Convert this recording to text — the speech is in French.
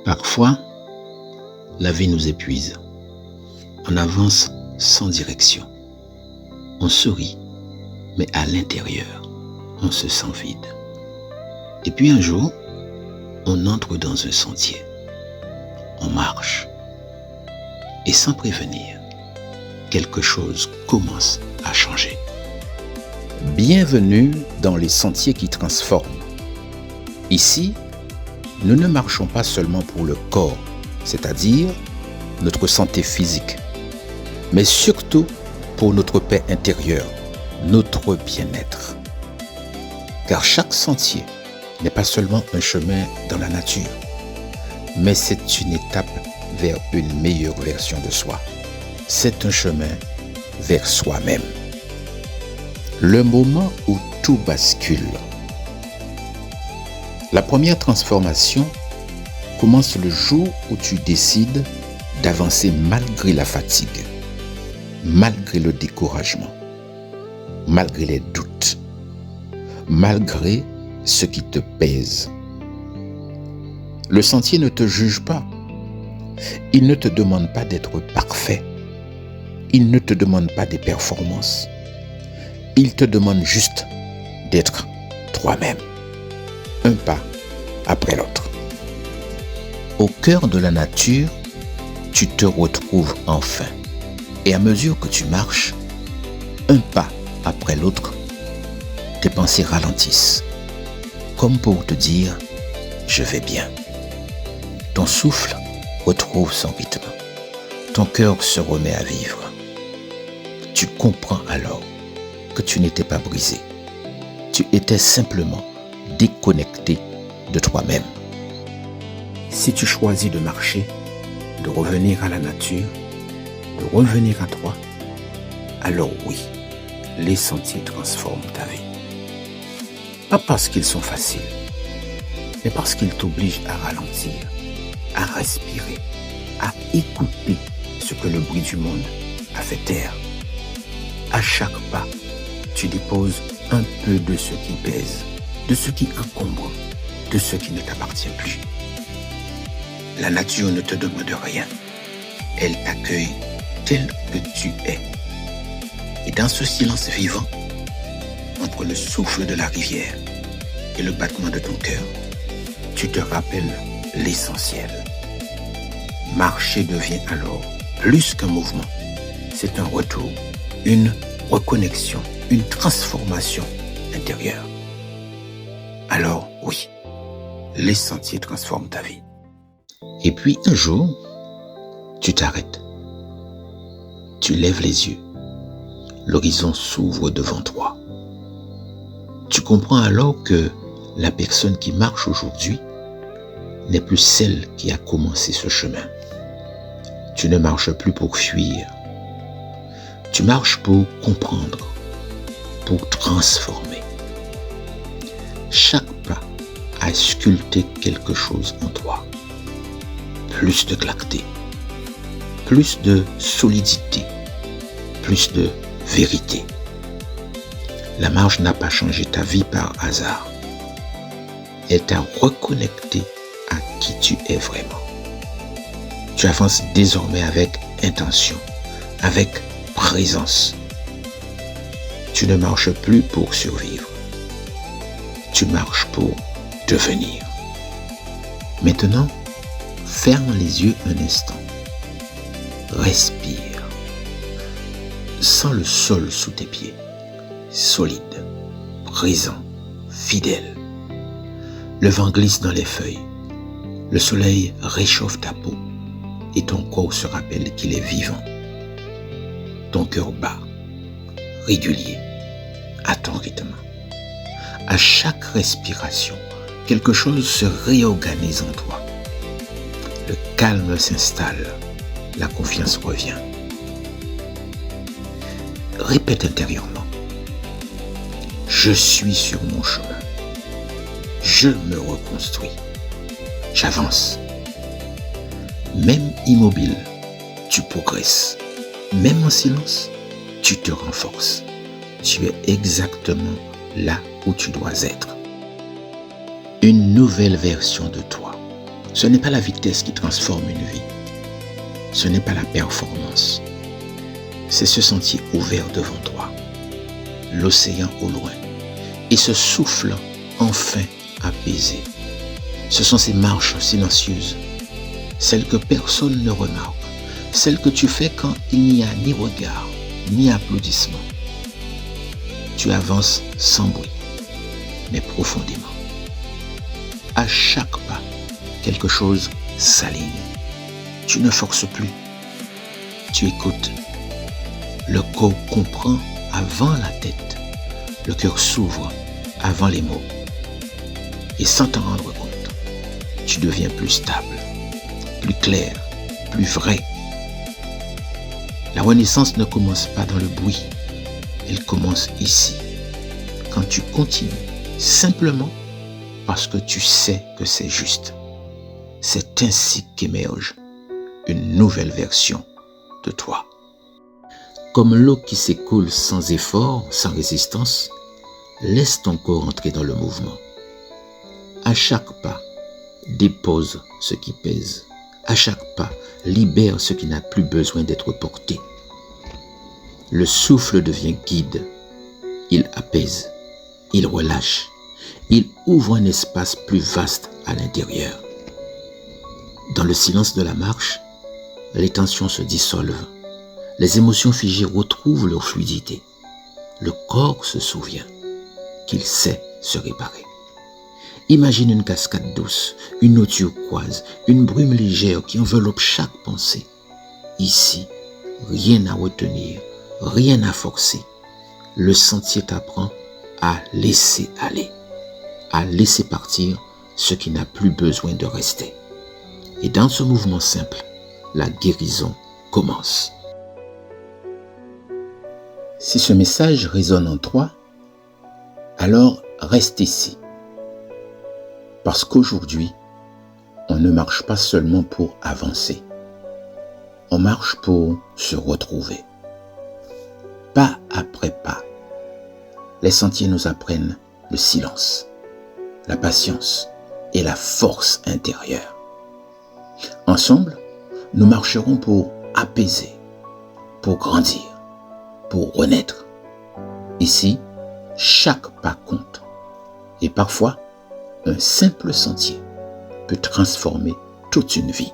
Parfois, la vie nous épuise. On avance sans direction. On sourit, mais à l'intérieur, on se sent vide. Et puis un jour, on entre dans un sentier. On marche. Et sans prévenir, quelque chose commence à changer. Bienvenue dans les sentiers qui transforment. Ici, nous ne marchons pas seulement pour le corps, c'est-à-dire notre santé physique, mais surtout pour notre paix intérieure, notre bien-être. Car chaque sentier n'est pas seulement un chemin dans la nature, mais c'est une étape vers une meilleure version de soi. C'est un chemin vers soi-même. Le moment où tout bascule. La première transformation commence le jour où tu décides d'avancer malgré la fatigue, malgré le découragement, malgré les doutes, malgré ce qui te pèse. Le sentier ne te juge pas. Il ne te demande pas d'être parfait. Il ne te demande pas des performances. Il te demande juste d'être toi-même. Un pas après l'autre. Au cœur de la nature, tu te retrouves enfin. Et à mesure que tu marches, un pas après l'autre, tes pensées ralentissent. Comme pour te dire, je vais bien. Ton souffle retrouve son rythme. Ton cœur se remet à vivre. Tu comprends alors que tu n'étais pas brisé. Tu étais simplement déconnecté de toi-même. Si tu choisis de marcher, de revenir à la nature, de revenir à toi, alors oui, les sentiers transforment ta vie. Pas parce qu'ils sont faciles, mais parce qu'ils t'obligent à ralentir, à respirer, à écouter ce que le bruit du monde a fait taire. À chaque pas, tu déposes un peu de ce qui pèse, de ce qui encombre, de ce qui ne t'appartient plus. La nature ne te demande rien. Elle t'accueille tel que tu es. Et dans ce silence vivant, entre le souffle de la rivière et le battement de ton cœur, tu te rappelles l'essentiel. Marcher devient alors plus qu'un mouvement. C'est un retour, une reconnexion, une transformation intérieure. Alors oui, les sentiers transforment ta vie. Et puis un jour, tu t'arrêtes. Tu lèves les yeux. L'horizon s'ouvre devant toi. Tu comprends alors que la personne qui marche aujourd'hui n'est plus celle qui a commencé ce chemin. Tu ne marches plus pour fuir. Tu marches pour comprendre, pour transformer. Chaque pas a sculpté quelque chose en toi. Plus de clarté, plus de solidité, plus de vérité. La marche n'a pas changé ta vie par hasard. Elle t'a reconnecté à qui tu es vraiment. Tu avances désormais avec intention, avec présence. Tu ne marches plus pour survivre. Tu marches pour devenir. Maintenant, ferme les yeux un instant. Respire. Sens le sol sous tes pieds. Solide, présent, fidèle. Le vent glisse dans les feuilles. Le soleil réchauffe ta peau. Et ton corps se rappelle qu'il est vivant. Ton cœur bat, régulier, à ton rythme. À chaque respiration, quelque chose se réorganise en toi. Le calme s'installe, la confiance revient. Répète intérieurement. Je suis sur mon chemin. Je me reconstruis. J'avance. Même immobile, tu progresses. Même en silence, tu te renforces. Tu es exactement là où tu dois être. Une nouvelle version de toi Ce n'est pas la vitesse qui transforme une vie. Ce n'est pas la performance. C'est ce sentier ouvert devant toi, l'océan au loin, et ce souffle enfin apaisé. Ce sont ces marches silencieuses, celles que personne ne remarque, celles que tu fais quand il n'y a ni regard, ni applaudissement. Tu avances sans bruit, mais profondément. À chaque pas, quelque chose s'aligne. Tu ne forces plus. Tu écoutes. Le corps comprend avant la tête. Le cœur s'ouvre avant les mots. Et sans t'en rendre compte, tu deviens plus stable, plus clair, plus vrai. La renaissance ne commence pas dans le bruit. Elle commence ici, quand tu continues, simplement parce que tu sais que c'est juste. C'est ainsi qu'émerge une nouvelle version de toi. Comme l'eau qui s'écoule sans effort, sans résistance, laisse ton corps entrer dans le mouvement. À chaque pas, dépose ce qui pèse. À chaque pas, libère ce qui n'a plus besoin d'être porté. Le souffle devient guide. Il apaise, il relâche, il ouvre un espace plus vaste à l'intérieur. Dans le silence de la marche, les tensions se dissolvent. Les émotions figées retrouvent leur fluidité. Le corps se souvient qu'il sait se réparer. Imagine une cascade douce, une eau turquoise, une brume légère qui enveloppe chaque pensée. Ici, rien à retenir, rien à forcer. Le sentier t'apprend à laisser aller, à laisser partir ce qui n'a plus besoin de rester. Et dans ce mouvement simple, la guérison commence. Si ce message résonne en toi, alors reste ici. Parce qu'aujourd'hui, on ne marche pas seulement pour avancer. On marche pour se retrouver. Pas après pas. Les sentiers nous apprennent le silence, la patience et la force intérieure. Ensemble, nous marcherons pour apaiser, pour grandir, pour renaître. Ici, chaque pas compte. Et parfois, un simple sentier peut transformer toute une vie.